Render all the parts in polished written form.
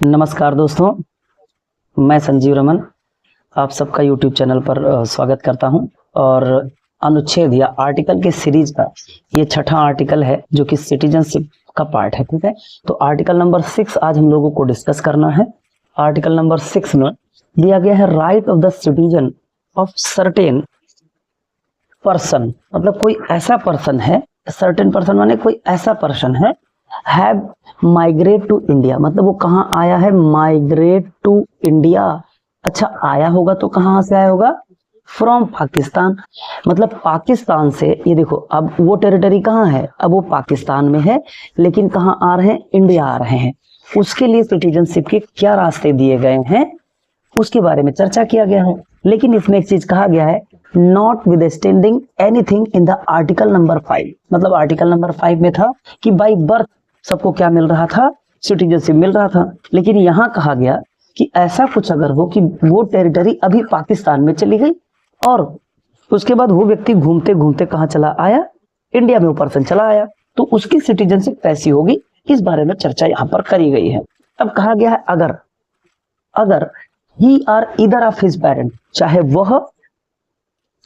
नमस्कार दोस्तों, मैं संजीव रमन आप सबका यूट्यूब चैनल पर स्वागत करता हूं। और अनुच्छेद या आर्टिकल के सीरीज का ये छठा आर्टिकल है जो कि सिटीजनशिप का पार्ट है। ठीक है, तो आर्टिकल नंबर 6 आज हम लोगों को डिस्कस करना है। आर्टिकल नंबर 6 में दिया गया है right of the citizen of certain person, मतलब कोई ऐसा पर्सन है, सर्टेन पर्सन माने कोई ऐसा पर्सन है, हैव माइग्रेट टू इंडिया, मतलब वो कहाँ आया है, माइग्रेट टू इंडिया। अच्छा, आया होगा तो कहाँ से आया होगा, फ्रॉम पाकिस्तान, मतलब पाकिस्तान से। ये देखो, अब वो टेरिटरी कहाँ है, अब वो पाकिस्तान में है, लेकिन कहाँ आ रहे हैं, इंडिया आ रहे हैं। उसके लिए सिटीजनशिप के क्या रास्ते दिए गए हैं उसके बारे में चर्चा किया गया है। लेकिन इसमें एक चीज कहा गया है, not withstanding anything in the article number 5, मतलब आर्टिकल नंबर 5 में था कि बाई बर्थ सबको क्या मिल रहा था, सिटीजनशिप मिल रहा था। लेकिन यहाँ कहा गया कि ऐसा कुछ अगर हो कि वो टेरिटरी अभी पाकिस्तान में चली गई और उसके बाद वो व्यक्ति घूमते घूमते कहाँ चला आया, इंडिया में वो पर्सन चला आया, तो उसकी सिटीजनशिप कैसी होगी, इस बारे में चर्चा यहाँ पर करी गई है। अब कहा गया है अगर he or either of his parent,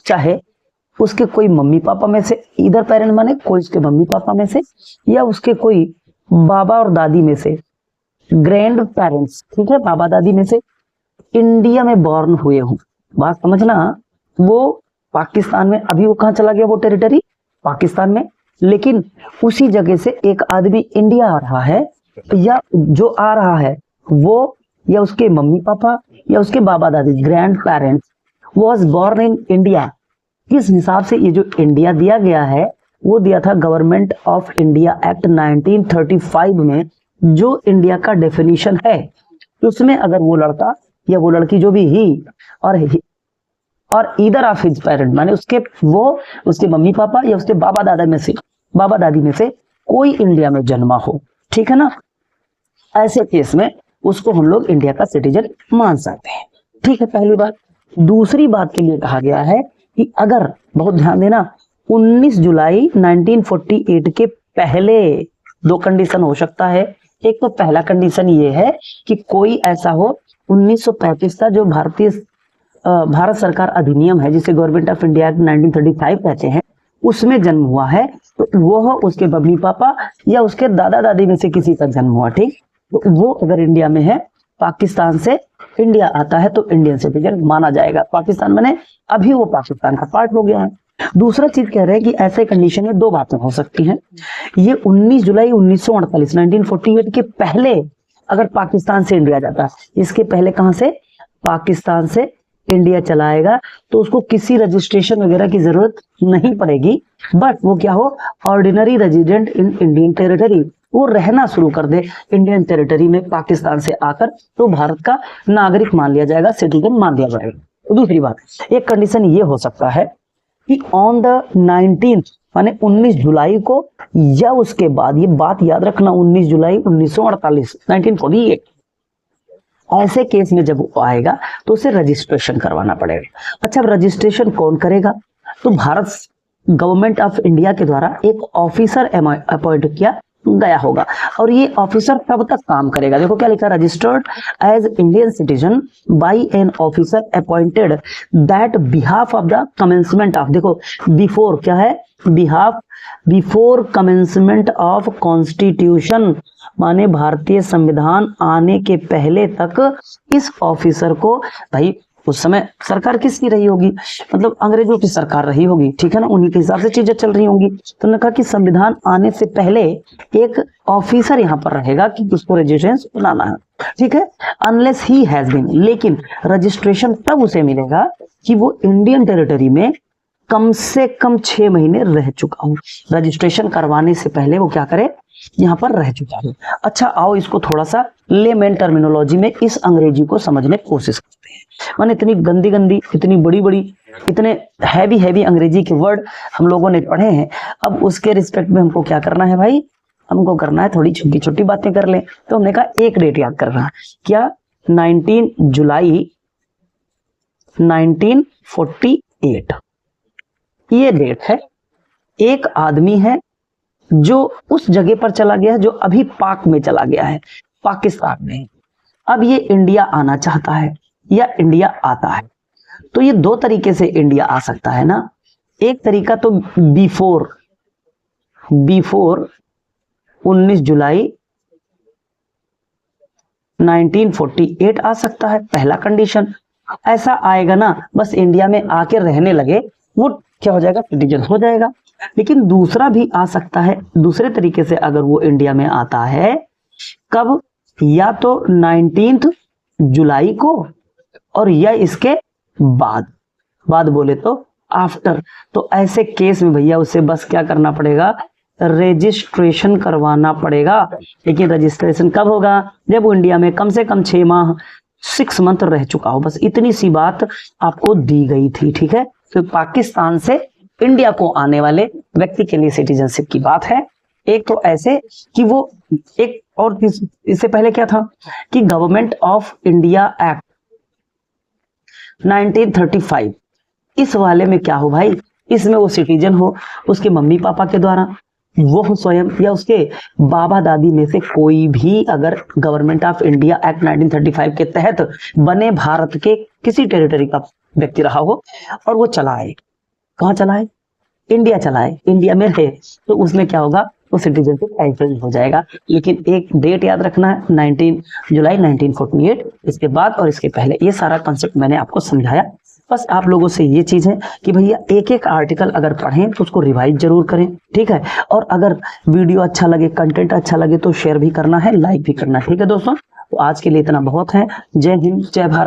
चाहे उसके कोई मम्मी पापा में से, ईदर पेरेंट माने कोई उसके मम्मी पापा में से, या उसके कोई बाबा और दादी में से, ग्रैंड पेरेंट्स, ठीक है, बाबा दादी में से इंडिया में बॉर्न हुए हों। बात समझना, वो पाकिस्तान में, अभी वो कहाँ चला गया, वो टेरिटरी पाकिस्तान में, लेकिन उसी जगह से एक आदमी इंडिया आ रहा है, या जो आ रहा है वो या उसके मम्मी पापा या उसके बाबा दादी, grand parents was born in India. किस हिसाब से ये जो इंडिया दिया गया है वो दिया था गवर्नमेंट ऑफ इंडिया एक्ट 1935 में, जो इंडिया का डेफिनेशन है उसमें अगर वो लड़का या वो लड़की जो भी ही और ईदर ऑफ हिज पेरेंट माने उसके मम्मी पापा या उसके बाबा दादी में से कोई इंडिया में जन्मा हो, ठीक है ना, ऐसे केस में उसको हम लोग इंडिया का सिटीजन मान सकते हैं। ठीक है, पहली बात। दूसरी बात के लिए कहा गया है कि अगर, बहुत ध्यान देना, 19 जुलाई 1948 के पहले दो कंडीशन हो सकता है। एक तो पहला कंडीशन ये है कि कोई ऐसा हो 1935 का जो भारत सरकार अधिनियम है जिसे गवर्नमेंट ऑफ इंडिया 1935 कहते हैं, उसमें जन्म हुआ है, तो वो उसके मम्मी पापा या उसके दादा दादी में से किसी का जन्म हुआ, ठीक, तो वो अगर इंडिया में है, पाकिस्तान से इंडिया आता है तो इंडियन सिटीजन माना जाएगा। पाकिस्तान माने अभी वो पाकिस्तान का पार्ट हो गया है। दूसरा चीज कह रहे हैं कि ऐसे कंडीशन में दो बातें हो सकती हैं। ये 19 जुलाई 1948 1948 के पहले अगर पाकिस्तान से इंडिया जाता है, इसके पहले कहां से, पाकिस्तान से इंडिया चलाएगा, तो उसको किसी रजिस्ट्रेशन वगैरह की जरूरत नहीं पड़ेगी, बट वो क्या हो, ordinary resident in Indian territory, वो रहना शुरू कर दे इंडियन टेरिटरी में पाकिस्तान से आकर, तो भारत का नागरिक मान लिया जाएगा, सिटीजन मान लिया जाएगा। तो दूसरी बात, एक कंडीशन ये हो सकता है कि ऑन द 19 माने 19 जुलाई को या उसके बाद, ये बात याद रखना, 19 जुलाई 1948 1948, ऐसे केस में जब वो आएगा तो उसे रजिस्ट्रेशन करवाना पड़ेगा। अच्छा, रजिस्ट्रेशन कौन करेगा, तो भारत गवर्नमेंट ऑफ इंडिया के द्वारा एक ऑफिसर अपॉइंट किया गया होगा, और ये ऑफिसर कब तक काम करेगा, देखो क्या लिखा, registered as Indian citizen by an officer appointed that behalf of the commencement of, देखो बिफोर क्या है, बिफोर कमेंसमेंट ऑफ कॉन्स्टिट्यूशन, माने भारतीय संविधान आने के पहले तक इस ऑफिसर को, भाई उस समय सरकार किसकी रही होगी, मतलब अंग्रेजों की सरकार रही होगी, ठीक है ना, उन्हीं के हिसाब से चीजें चल रही होंगी, तो उन्होंने कहा कि संविधान आने से पहले एक ऑफिसर यहाँ पर रहेगा कि उसको रजिस्ट्रेशन बनाना है, ठीक है, अनलेस ही हैज बीन, लेकिन रजिस्ट्रेशन तब उसे मिलेगा कि वो इंडियन टेरिटरी में कम से कम 6 महीने रह चुका हो। रजिस्ट्रेशन करवाने से पहले वो क्या करे, यहाँ पर रह चुका है। अच्छा, आओ इसको थोड़ा सा लेमैन टर्मिनोलॉजी में इस अंग्रेजी को समझने की कोशिश करते हैं। माने इतनी गंदी गंदी, इतनी बड़ी बड़ी, इतने हैवी अंग्रेजी के वर्ड हम लोगों ने पढ़े हैं, अब उसके रिस्पेक्ट में हमको क्या करना है भाई, हमको करना है थोड़ी छोटी छोटी बातें कर लें। तो हमने कहा एक डेट याद करना है, क्या, 19 जुलाई 1948, ये डेट है। एक आदमी है जो उस जगह पर चला गया है जो अभी पाक में चला गया है, पाकिस्तान में, अब ये इंडिया आना चाहता है या इंडिया आता है, तो ये दो तरीके से इंडिया आ सकता है ना। एक तरीका तो बिफोर 19 जुलाई 1948 आ सकता है, पहला कंडीशन। ऐसा आएगा ना, बस इंडिया में आके रहने लगे, वो क्या हो जाएगा, सिटीजन हो जाएगा। लेकिन दूसरा भी आ सकता है, दूसरे तरीके से अगर वो इंडिया में आता है, कब, या तो 19 जुलाई को, और या इसके बाद बोले तो आफ्टर। तो ऐसे केस में भैया उसे बस क्या करना पड़ेगा, रजिस्ट्रेशन करवाना पड़ेगा। लेकिन रजिस्ट्रेशन कब होगा, जब वो इंडिया में कम से कम 6 माह 6 मंथ रह चुका हो। बस इतनी सी बात आपको दी गई थी, ठीक है। तो पाकिस्तान से इंडिया को आने वाले व्यक्ति के लिए सिटीजनशिप की बात है। एक तो ऐसे कि वो एक, और इससे पहले क्या था कि गवर्नमेंट ऑफ इंडिया एक्ट 1935, इस वाले में क्या हो भाई, इसमें वो सिटीजन हो, उसके मम्मी पापा के द्वारा, वो हो स्वयं, या उसके बाबा दादी में से कोई भी अगर गवर्नमेंट ऑफ इंडिया एक्ट 1935 के तहत बने भारत के किसी टेरिटरी का व्यक्ति रहा हो और वो चलाए, कहाँ चलाए, इंडिया चलाए, इंडिया में रहे, तो उसमें क्या होगा, वो सिटीजनशिप कैंसिल हो जाएगा। लेकिन एक डेट याद रखना है, 19 जुलाई 1948, इसके बाद और इसके पहले। ये सारा कॉन्सेप्ट मैंने आपको समझाया। बस आप लोगों से ये चीज है कि भैया एक एक आर्टिकल अगर पढ़ें तो उसको रिवाइज जरूर करें, ठीक है। और अगर वीडियो अच्छा लगे, कंटेंट अच्छा लगे तो शेयर भी करना है, लाइक भी करना है, ठीक है दोस्तों। तो आज के लिए इतना बहुत है। जय हिंद, जय भारत।